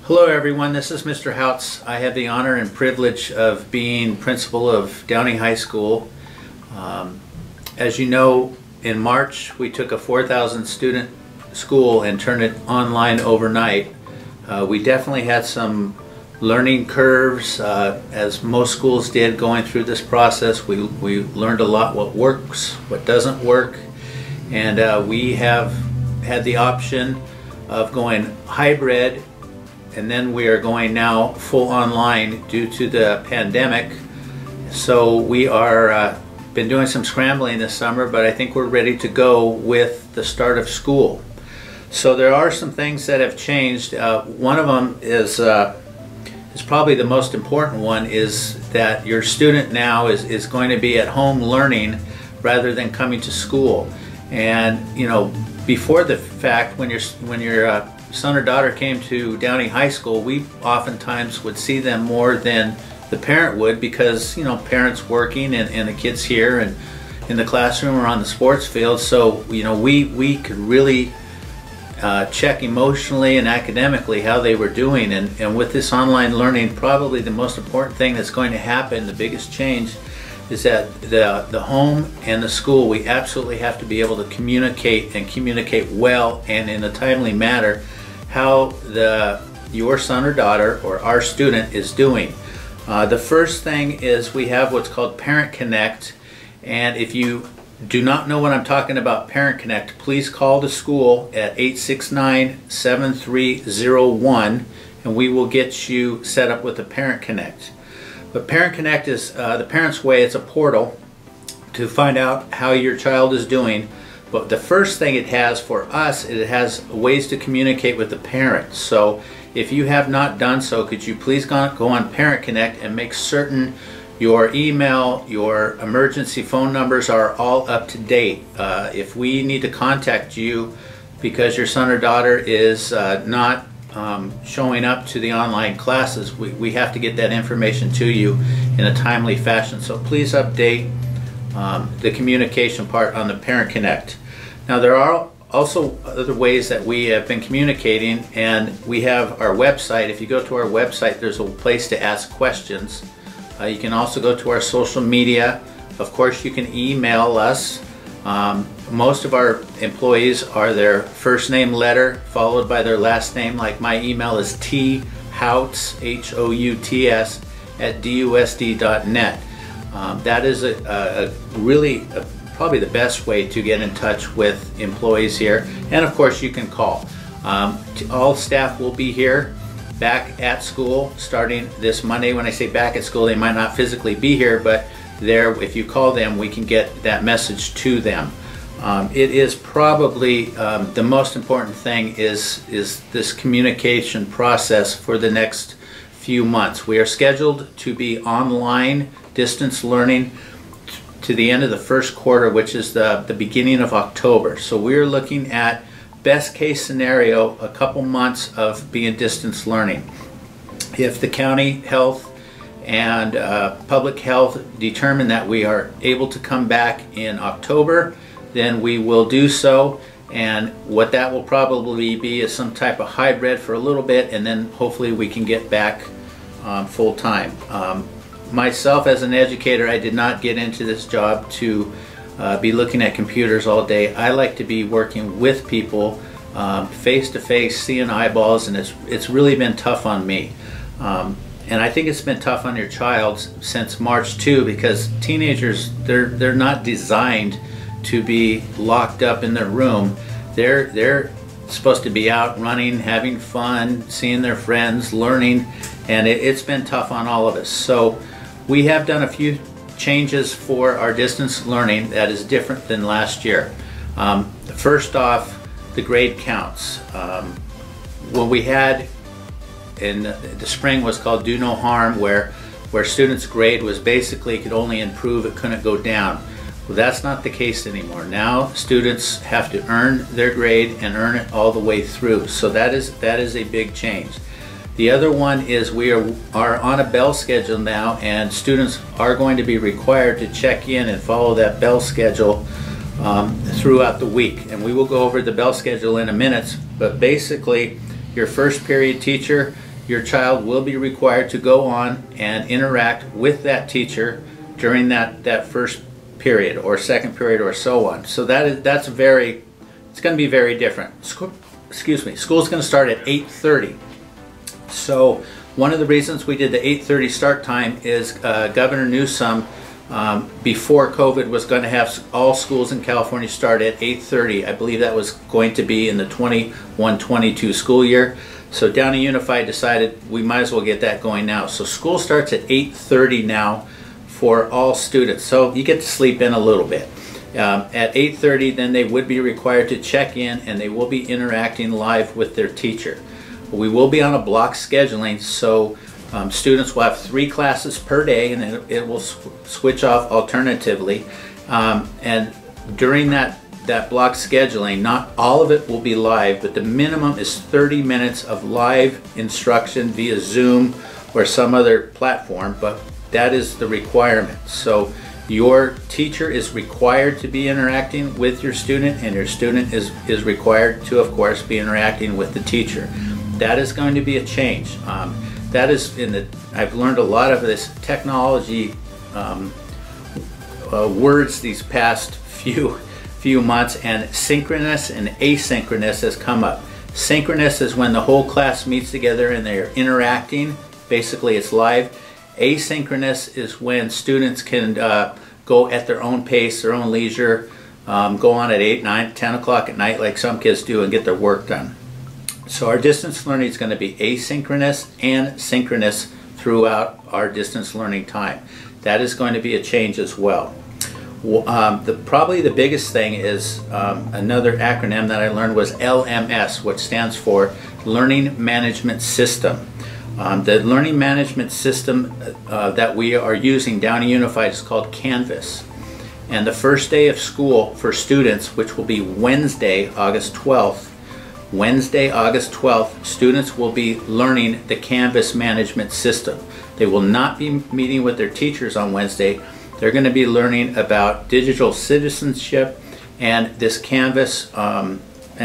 Hello everyone, this is Mr. Houts. I have the honor and privilege of being principal of Downing High School. As you know, in March we took a 4,000 student school and turned it online overnight. We definitely had some learning curves, as most schools did going through this process. We learned a lot what works, what doesn't work, and we have had the option of going hybrid, and then we are going now full online due to the pandemic. So we are been doing some scrambling this summer, but I think we're ready to go with the start of school. So there are some things that have changed. One of them is probably the most important one, is that your student now is going to be at home learning rather than coming to school. And you know, before the fact, when your son or daughter came to Downing High School, we oftentimes would see them more than the parent would, because you know, parents working and the kids here and in the classroom or on the sports field. So you know, we could really check emotionally and academically how they were doing, and with this online learning, probably the most important thing that's going to happen, the biggest change, is that the home and the school, we absolutely have to be able to communicate, and communicate well and in a timely manner, how your son or daughter or our student is doing. The first thing is we have what's called Parent Connect, and if you do not know what I'm talking about, Parent Connect, please call the school at 869-7301 and we will get you set up with a Parent Connect. But Parent Connect is the parent's way. It's a portal to find out how your child is doing. But the first thing it has for us, it has ways to communicate with the parents. So if you have not done so, could you please go on Parent Connect and make certain your email, your emergency phone numbers are all up to date. If we need to contact you because your son or daughter is not showing up to the online classes, we have to get that information to you in a timely fashion. So please update the communication part on the Parent Connect. Now there are also other ways that we have been communicating, and we have our website. If you go to our website, there's a place to ask questions. You can also go to our social media. Of course, you can email us. Most of our employees are their first name letter followed by their last name. Like my email is thouts, H-O-U-T-S, @dusd.net. That is probably the best way to get in touch with employees here. And of course, you can call. All staff will be here back at school starting this Monday. When I say back at school, they might not physically be here, but if you call them, we can get that message to them. It is probably the most important thing is this communication process for the next few months. We are scheduled to be online distance learning to the end of the first quarter, which is the beginning of October. So we're looking at, best case scenario, a couple months of being distance learning. If the county health and public health determine that we are able to come back in October, then we will do so, and what that will probably be is some type of hybrid for a little bit, and then hopefully we can get back full time. Myself as an educator, I did not get into this job to be looking at computers all day. I like to be working with people face to face, seeing eyeballs, and it's really been tough on me. And I think it's been tough on your child since March too, because teenagers, they're not designed to be locked up in their room. They're supposed to be out running, having fun, seeing their friends, learning, and it's been tough on all of us. So we have done a few changes for our distance learning that is different than last year. First off, the grade counts. What we had in the spring was called Do No Harm, where students' grade was basically could only improve, it couldn't go down. Well, that's not the case anymore. Now students have to earn their grade and earn it all the way through. So that is a big change. The other one is we are on a bell schedule now, and students are going to be required to check in and follow that bell schedule throughout the week. And we will go over the bell schedule in a minute, but basically your first period teacher your child will be required to go on and interact with that teacher during that first period or second period or so on. So it's going to be very different. School's going to start at 8:30. So one of the reasons we did the 8:30 start time is Governor Newsom, before COVID, was going to have all schools in California start at 8:30. I believe that was going to be in the 21-22 school year. So Downey Unified decided we might as well get that going now. So school starts at 8:30 now for all students. So you get to sleep in a little bit. At 8:30, then they would be required to check in, and they will be interacting live with their teacher. We will be on a block scheduling, so students will have 3 classes per day, and it will switch off alternatively. And during that block scheduling, not all of it will be live, but the minimum is 30 minutes of live instruction via Zoom or some other platform, but that is the requirement. So your teacher is required to be interacting with your student, and your student is required to, of course, be interacting with the teacher. That is going to be a change. That is I've learned a lot of this technology words these past few months, and synchronous and asynchronous has come up. Synchronous is when the whole class meets together and they're interacting. Basically, it's live. Asynchronous is when students can go at their own pace, their own leisure, go on at 8, 9, 10 o'clock at night like some kids do and get their work done. So our distance learning is going to be asynchronous and synchronous throughout our distance learning time. That is going to be a change as well. Probably the biggest thing is another acronym that I learned was LMS, which stands for Learning Management System. The learning management system that we are using, Downey Unified, is called Canvas. And the first day of school for students, which will be Wednesday, August 12th, students will be learning the Canvas management system. They will not be meeting with their teachers on Wednesday. They're going to be learning about digital citizenship and this Canvas and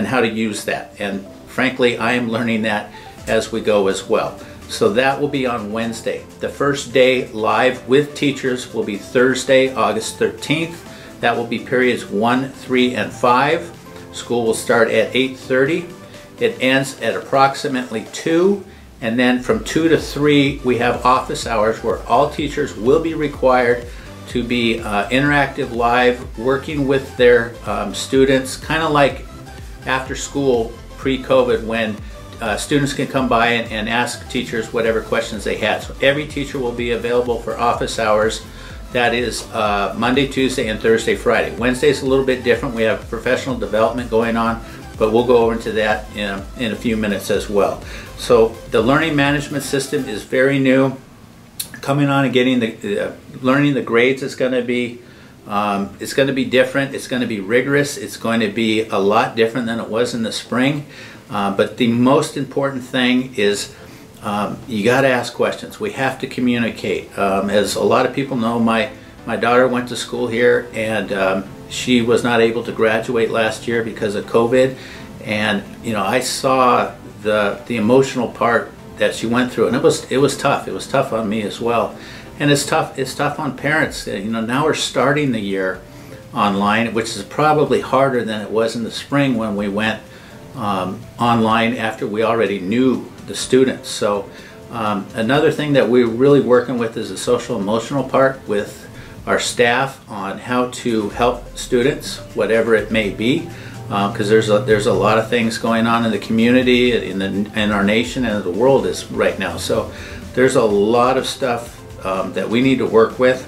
how to use that. And frankly, I am learning that as we go as well. So that will be on Wednesday. The first day live with teachers will be Thursday, August 13th. That will be periods 1, 3, and 5. School will start at 8:30. It ends at approximately 2. And then from 2 to 3, we have office hours where all teachers will be required to be interactive live, working with their students, kind of like after school pre-COVID, when students can come by and ask teachers whatever questions they had. So every teacher will be available for office hours. That is Monday, Tuesday, and Thursday, Friday. Wednesday's a little bit different. We have professional development going on, but we'll go over into that in a few minutes as well. So the learning management system is very new. Coming on and getting learning the grades is going to be it's going to be different. It's going to be rigorous. It's going to be a lot different than it was in the spring. But the most important thing is you got to ask questions. We have to communicate. As a lot of people know, my daughter went to school here, and she was not able to graduate last year because of COVID. And you know, I saw the emotional part that she went through, and it was tough. It was tough on me as well, and it's tough on parents. You know, now we're starting the year online, which is probably harder than it was in the spring when we went online after we already knew the students. So another thing that we're really working with is the social emotional part with our staff on how to help students, whatever it may be. Because there's a lot of things going on in the community, in our nation, and the world is right now. So there's a lot of stuff that we need to work with.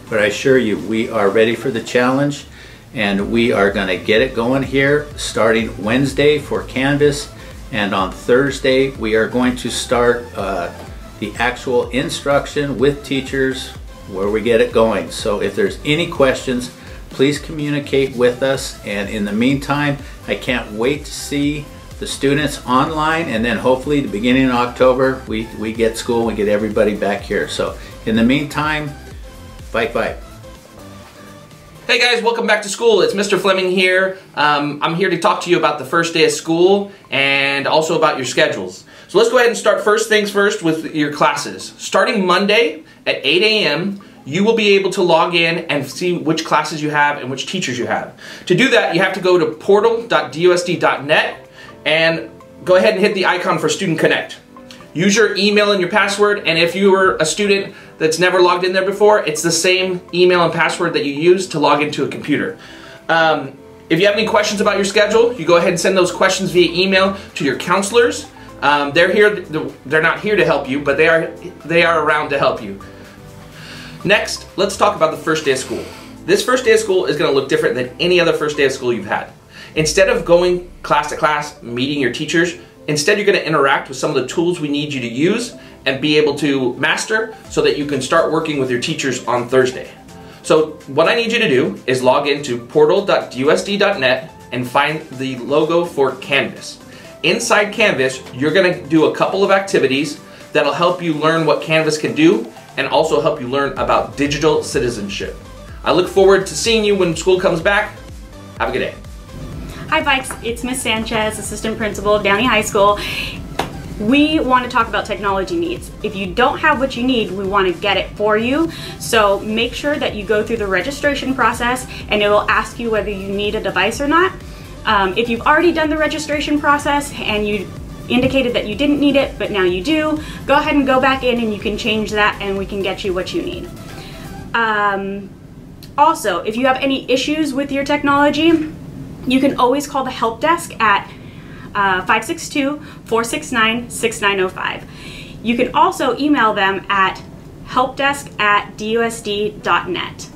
But I assure you, we are ready for the challenge, and we are going to get it going here starting Wednesday for Canvas, and on Thursday we are going to start the actual instruction with teachers where we get it going. So if there's any questions, please communicate with us, and in the meantime, I can't wait to see the students online, and then hopefully the beginning of October we get school, we get everybody back here. So in the meantime, fight. Hey guys, welcome back to school. It's Mr. Fleming here. I'm here to talk to you about the first day of school and also about your schedules. So let's go ahead and start first things first with your classes. Starting Monday at 8 a.m., you will be able to log in and see which classes you have and which teachers you have. To do that, you have to go to portal.dusd.net and go ahead and hit the icon for Student Connect. Use your email and your password, and if you were a student that's never logged in there before, it's the same email and password that you use to log into a computer. If you have any questions about your schedule, you go ahead and send those questions via email to your counselors. They're not here to help you, but they are around to help you. Next, let's talk about the first day of school. This first day of school is going to look different than any other first day of school you've had. Instead of going class to class, meeting your teachers, instead you're going to interact with some of the tools we need you to use and be able to master so that you can start working with your teachers on Thursday. So what I need you to do is log into portal.dusd.net and find the logo for Canvas. Inside Canvas, you're going to do a couple of activities that'll help you learn what Canvas can do and also help you learn about digital citizenship. I look forward to seeing you when school comes back. Have a good day. Hi Vikes, it's Miss Sanchez, Assistant Principal of Downey High School. We want to talk about technology needs. If you don't have what you need, we want to get it for you. So make sure that you go through the registration process and it will ask you whether you need a device or not. If you've already done the registration process and you indicated that you didn't need it, but now you do, go ahead and go back in and you can change that and we can get you what you need. Also, if you have any issues with your technology, you can always call the help desk at 562-469-6905. You can also email them at helpdesk@dusd.net.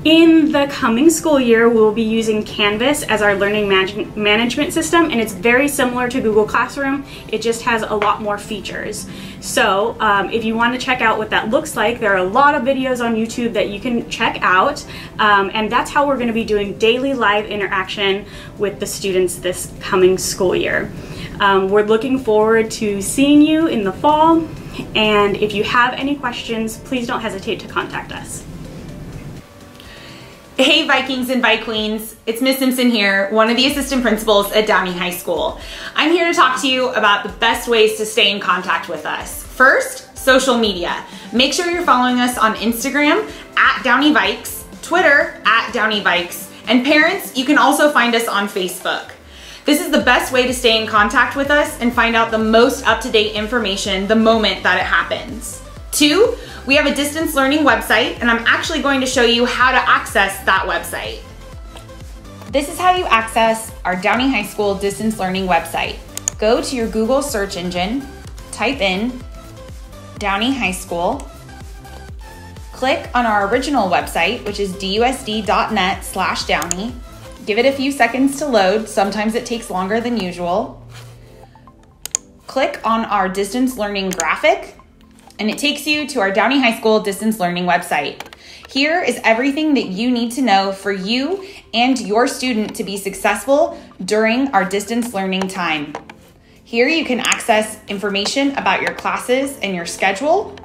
In the coming school year, we'll be using Canvas as our learning management system, and it's very similar to Google Classroom. It just has a lot more features. So if you want to check out what that looks like, there are a lot of videos on YouTube that you can check out, and that's how we're going to be doing daily live interaction with the students this coming school year. We're looking forward to seeing you in the fall, and if you have any questions, please don't hesitate to contact us. Hey Vikings and Queens, it's Miss Simpson here, one of the assistant principals at Downey High School. I'm here to talk to you about the best ways to stay in contact with us. First, social media. Make sure you're following us on Instagram at Downey Vikes, Twitter at Downey Vikes, and parents, you can also find us on Facebook. This is the best way to stay in contact with us and find out the most up-to-date information the moment that it happens. 2, we have a distance learning website, and I'm actually going to show you how to access that website. This is how you access our Downey High School distance learning website. Go to your Google search engine, type in Downey High School, click on our original website, which is dusd.net/Downey. Give it a few seconds to load. Sometimes it takes longer than usual. Click on our distance learning graphic, and it takes you to our Downey High School distance learning website. Here is everything that you need to know for you and your student to be successful during our distance learning time. Here you can access information about your classes and your schedule,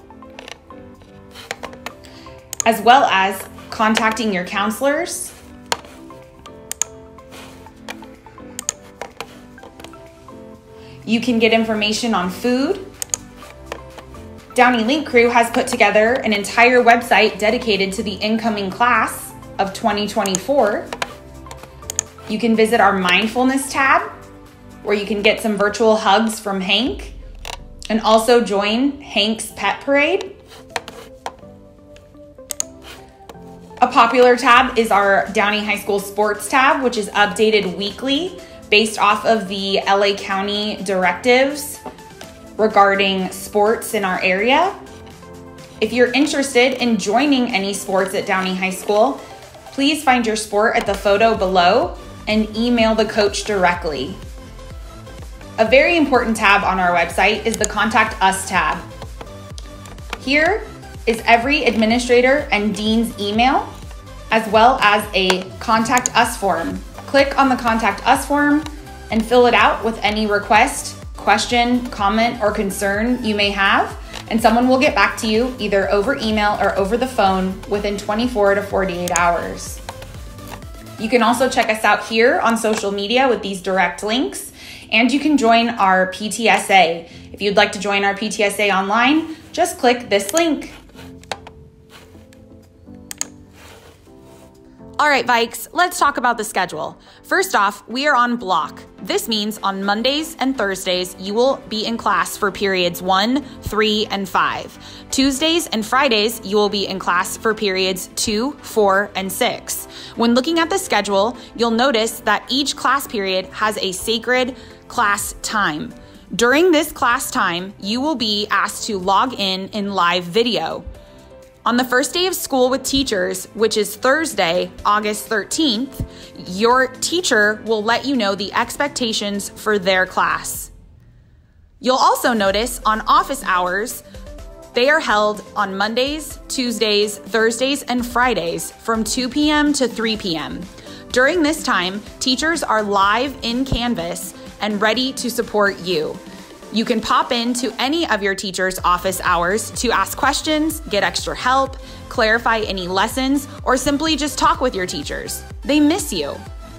as well as contacting your counselors, you can get information on food. Downey Link Crew has put together an entire website dedicated to the incoming class of 2024. You can visit our mindfulness tab, where you can get some virtual hugs from Hank, and also join Hank's Pet Parade. A popular tab is our Downey High School Sports tab, which is updated weekly based off of the LA County directives regarding sports in our area. If you're interested in joining any sports at Downey High School, please find your sport at the photo below and email the coach directly. A very important tab on our website is the Contact Us tab. Here is every administrator and dean's email, as well as a Contact Us form. Click on the Contact Us form and fill it out with any request, question, comment, or concern you may have, and someone will get back to you either over email or over the phone within 24 to 48 hours. You can also check us out here on social media with these direct links, and you can join our PTSA. If you'd like to join our PTSA online, just click this link. All right, Vikes, let's talk about the schedule. First off, we are on block. This means on Mondays and Thursdays, you will be in class for periods 1, 3, and 5. Tuesdays and Fridays, you will be in class for periods 2, 4, and 6. When looking at the schedule, you'll notice that each class period has a sacred class time. During this class time, you will be asked to log in live video. On the first day of school with teachers, which is Thursday, August 13th, your teacher will let you know the expectations for their class. You'll also notice on office hours, they are held on Mondays, Tuesdays, Thursdays, and Fridays from 2 p.m. to 3 p.m. During this time, teachers are live in Canvas and ready to support you. You can pop into any of your teacher's office hours to ask questions, get extra help, clarify any lessons, or simply just talk with your teachers. They miss you.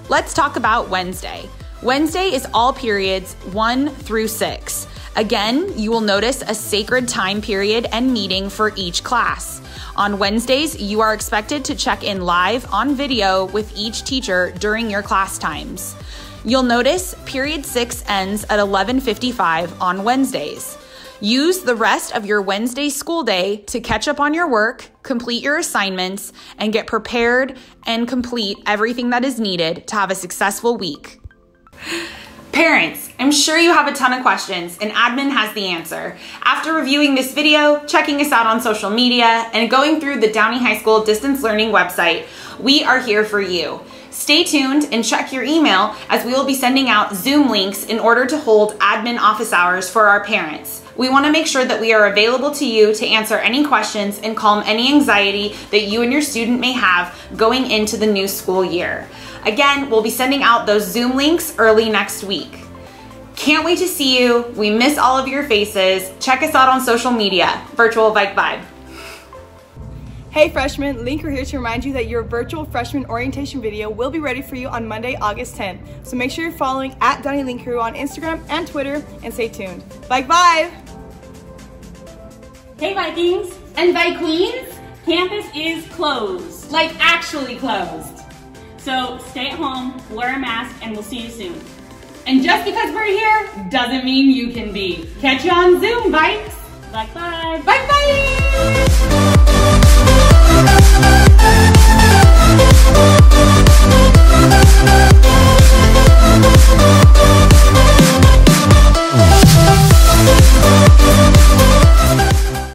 Let's talk about Wednesday. Wednesday is all periods 1 through 6. Again, you will notice a sacred time period and meeting for each class. On Wednesdays, you are expected to check in live on video with each teacher during your class times. You'll notice period 6 ends at 11:55 on Wednesdays. Use the rest of your Wednesday school day to catch up on your work, complete your assignments, and get prepared and complete everything that is needed to have a successful week. Parents, I'm sure you have a ton of questions and admin has the answer. After reviewing this video, checking us out on social media, and going through the Downey High School Distance Learning website, we are here for you. Stay tuned and check your email as we will be sending out Zoom links in order to hold admin office hours for our parents. We want to make sure that we are available to you to answer any questions and calm any anxiety that you and your student may have going into the new school year. Again, we'll be sending out those Zoom links early next week. Can't wait to see you. We miss all of your faces. Check us out on social media, Virtual Vike Vibe. Hey freshmen, Linker here to remind you that your virtual freshman orientation video will be ready for you on Monday, August 10th. So make sure you're following at Downey Linker on Instagram and Twitter, and stay tuned. Vike Vibe! Hey Vikings And Vike Queens, campus is closed. like actually closed. So stay at home, wear a mask, and we'll see you soon. And just because we're here doesn't mean you can be. Catch you on Zoom, Vikes. Bye bye. Bye bye.